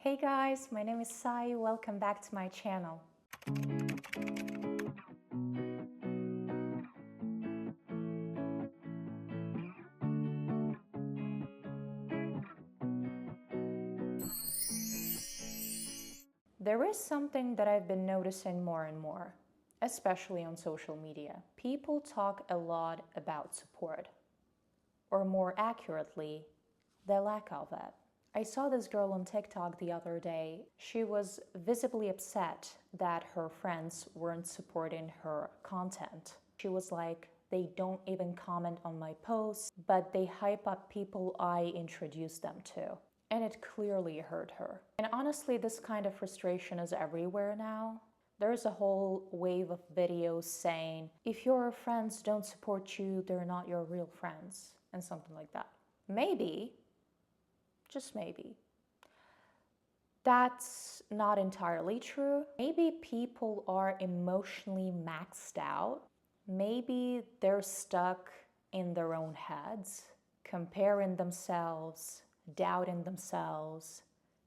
Hey guys, my name is Sai, welcome back to my channel. There is something that I've been noticing more and more, especially on social media. People talk a lot about support, or more accurately, the lack of it. I saw this girl on TikTok the other day. She was visibly upset that her friends weren't supporting her content. She was like, they don't even comment on my posts, but they hype up people I introduced them to. And it clearly hurt her. And honestly, this kind of frustration is everywhere now. There's a whole wave of videos saying, if your friends don't support you, they're not your real friends, and something like that. Maybe, just maybe, that's not entirely true. Maybe people are emotionally maxed out. Maybe they're stuck in their own heads, comparing themselves, doubting themselves,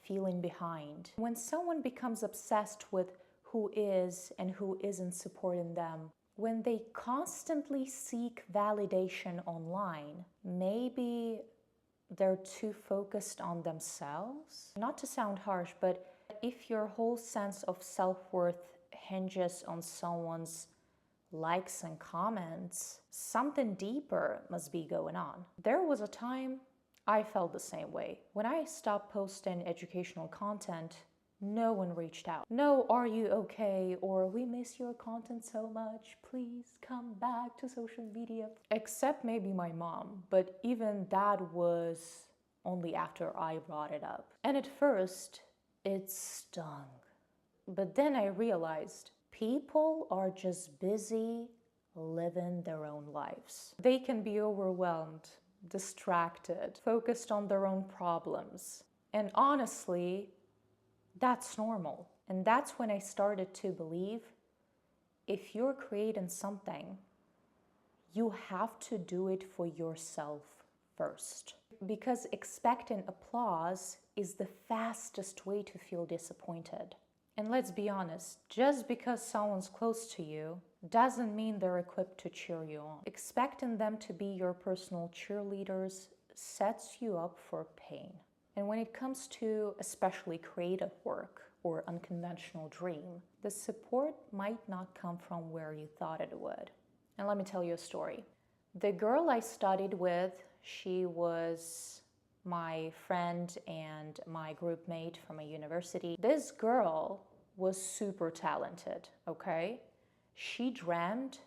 feeling behind. When someone becomes obsessed with who is and who isn't supporting them, when they constantly seek validation online, maybe they're too focused on themselves. Not to sound harsh, but if your whole sense of self-worth hinges on someone's likes and comments, something deeper must be going on. There was a time I felt the same way. When I stopped posting educational content, no one reached out. No, are you okay? Or we miss your content so much. Please come back to social media. Except maybe my mom, but even that was only after I brought it up. And at first, it stung. But then I realized people are just busy living their own lives. They can be overwhelmed, distracted, focused on their own problems. And honestly, that's normal. And that's when I started to believe if you're creating something, you have to do it for yourself first. Because expecting applause is the fastest way to feel disappointed. And let's be honest, just because someone's close to you doesn't mean they're equipped to cheer you on. Expecting them to be your personal cheerleaders sets you up for pain. And when it comes to especially creative work or unconventional dream, the support might not come from where you thought it would. And let me tell you a story. The girl I studied with, she was my friend and my group mate from a university. This girl was super talented, okay? She dreamed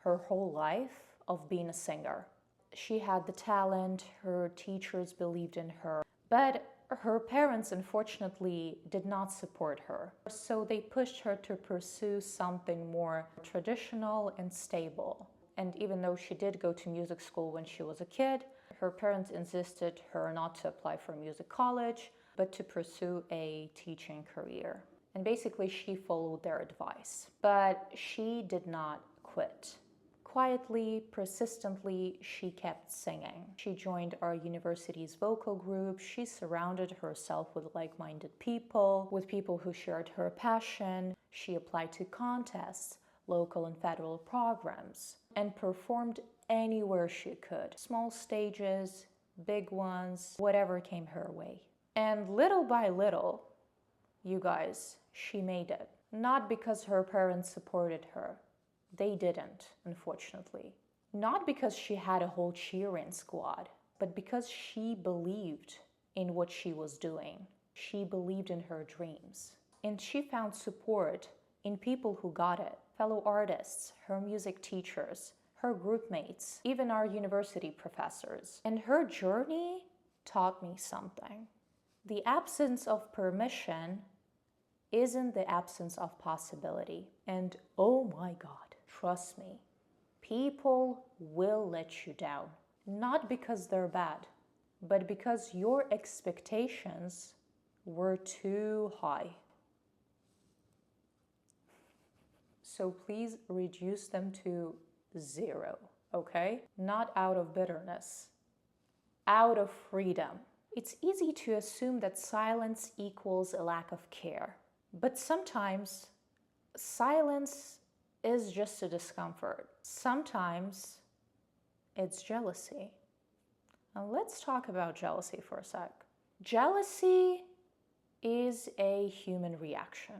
her whole life of being a singer. She had the talent, her teachers believed in her, but her parents unfortunately did not support her. So they pushed her to pursue something more traditional and stable. And even though she did go to music school when she was a kid, her parents insisted her not to apply for music college, but to pursue a teaching career. And basically she followed their advice. But she did not quit. Quietly, persistently, she kept singing. She joined our university's vocal group. She surrounded herself with like-minded people, with people who shared her passion. She applied to contests, local and federal programs, and performed anywhere she could. Small stages, big ones, whatever came her way. And little by little, you guys, she made it. Not because her parents supported her. They didn't, unfortunately. Not because she had a whole cheering squad, but because she believed in what she was doing. She believed in her dreams. And she found support in people who got it. Fellow artists, her music teachers, her group mates, even our university professors. And her journey taught me something. The absence of permission isn't the absence of possibility. And oh my God, trust me, people will let you down. Not because they're bad, but because your expectations were too high. So please reduce them to 0, okay? Not out of bitterness, out of freedom. It's easy to assume that silence equals a lack of care. But sometimes silence is just a discomfort. Sometimes it's jealousy. Now let's talk about jealousy for a sec. Jealousy is a human reaction.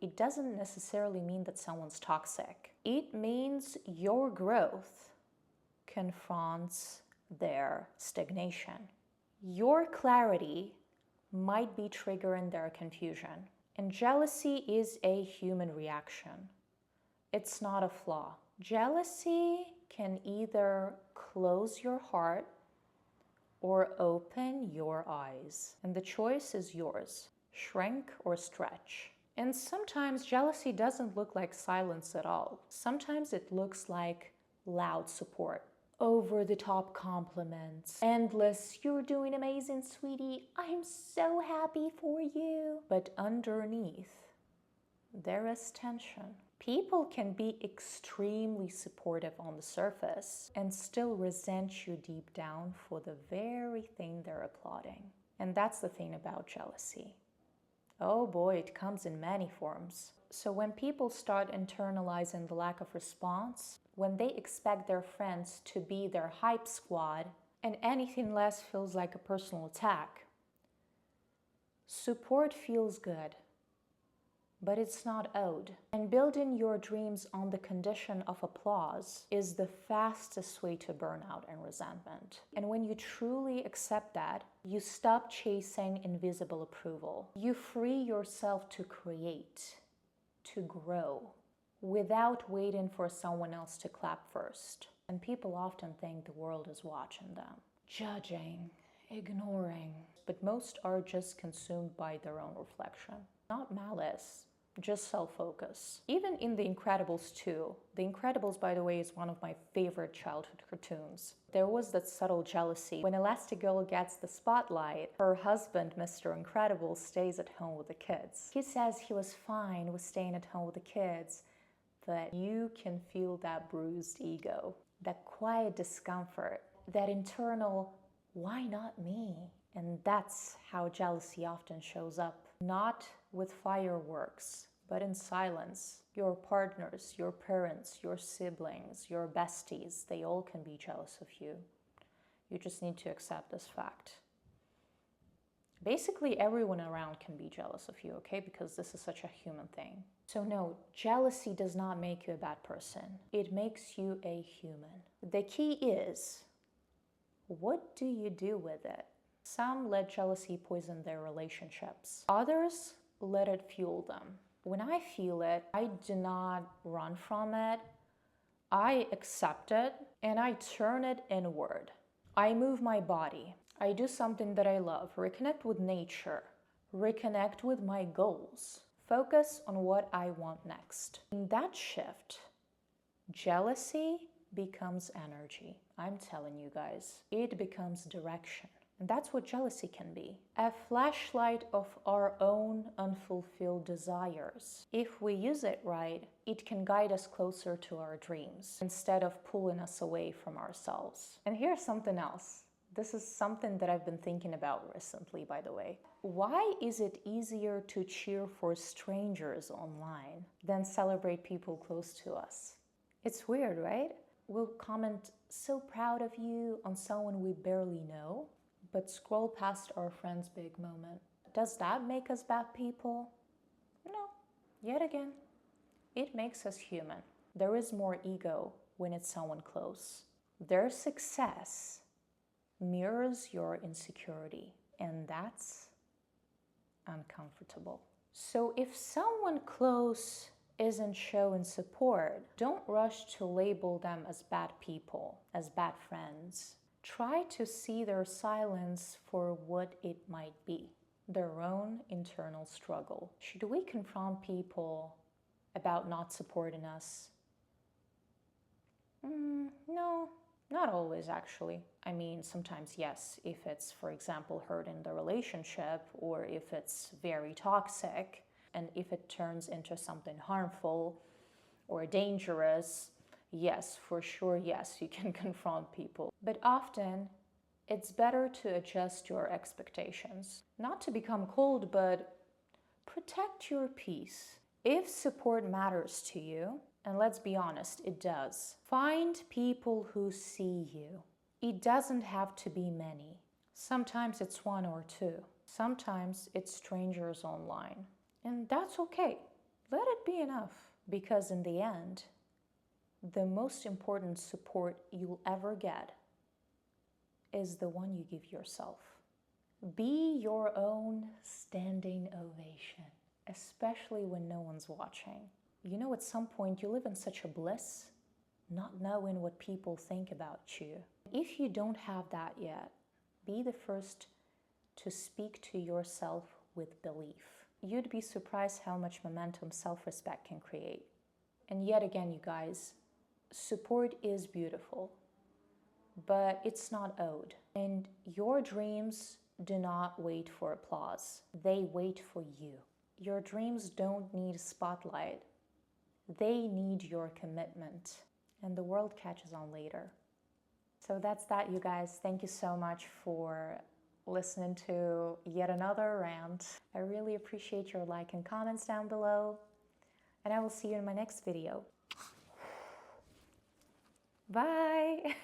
It doesn't necessarily mean that someone's toxic. It means your growth confronts their stagnation. Your clarity might be triggering their confusion. And jealousy is a human reaction. It's not a flaw. Jealousy can either close your heart or open your eyes. And the choice is yours. Shrink or stretch. And sometimes jealousy doesn't look like silence at all. Sometimes it looks like loud support. Over-the-top compliments. Endless, "You're doing amazing, sweetie. I'm so happy for you." But underneath, there is tension. People can be extremely supportive on the surface and still resent you deep down for the very thing they're applauding. And that's the thing about jealousy. Oh boy, it comes in many forms. So when people start internalizing the lack of response, when they expect their friends to be their hype squad and anything less feels like a personal attack, support feels good, but it's not owed. And building your dreams on the condition of applause is the fastest way to burnout and resentment. And when you truly accept that, you stop chasing invisible approval. You free yourself to create, to grow, without waiting for someone else to clap first. And people often think the world is watching them, judging, ignoring, but most are just consumed by their own reflection. Not malice, just self-focus. Even in The Incredibles 2, The Incredibles, by the way, is one of my favorite childhood cartoons. There was that subtle jealousy. When Elastigirl gets the spotlight, her husband, Mr. Incredible, stays at home with the kids. He says he was fine with staying at home with the kids, but you can feel that bruised ego, that quiet discomfort, that internal, "why not me?" And that's how jealousy often shows up. Not with fireworks, but in silence. Your partners, your parents, your siblings, your besties, they all can be jealous of you. You just need to accept this fact. Basically, everyone around can be jealous of you, okay? Because this is such a human thing. So no, jealousy does not make you a bad person. It makes you a human. The key is, what do you do with it? Some let jealousy poison their relationships. Others let it fuel them. When I feel it, I do not run from it. I accept it and I turn it inward. I move my body. I do something that I love. Reconnect with nature. Reconnect with my goals. Focus on what I want next. In that shift, jealousy becomes energy. I'm telling you guys, it becomes direction. And that's what jealousy can be. A flashlight of our own unfulfilled desires. If we use it right, it can guide us closer to our dreams instead of pulling us away from ourselves. And here's something else. This is something that I've been thinking about recently, by the way. Why is it easier to cheer for strangers online than celebrate people close to us? It's weird, right? We'll comment, "so proud of you," on someone we barely know, but scroll past our friend's big moment. Does that make us bad people? No. Yet again, it makes us human. There is more ego when it's someone close. Their success mirrors your insecurity, and that's uncomfortable. So if someone close isn't showing support, don't rush to label them as bad people, as bad friends. Try to see their silence for what it might be, their own internal struggle. Should we confront people about not supporting us? No, not always actually. I mean, sometimes yes, if it's, for example, hurting the relationship, or if it's very toxic, and if it turns into something harmful or dangerous, yes, for sure, yes, you can confront people. But often, It's better to adjust your expectations. Not to become cold, but protect your peace. If support matters to you, and let's be honest, it does, find people who see you. It doesn't have to be many. Sometimes it's one or two. Sometimes it's strangers online. And that's okay. Let it be enough. Because in the end, the most important support you'll ever get is the one you give yourself. Be your own standing ovation, especially when no one's watching. You know, at some point you live in such a bliss, not knowing what people think about you. If you don't have that yet, be the first to speak to yourself with belief. You'd be surprised how much momentum self-respect can create. And yet again, you guys, support is beautiful, but it's not owed. And your dreams do not wait for applause. They wait for you. Your dreams don't need spotlight. They need your commitment. And the world catches on later. So that's that, you guys. Thank you so much for listening to yet another rant. I really appreciate your like and comments down below. And I will see you in my next video. Bye!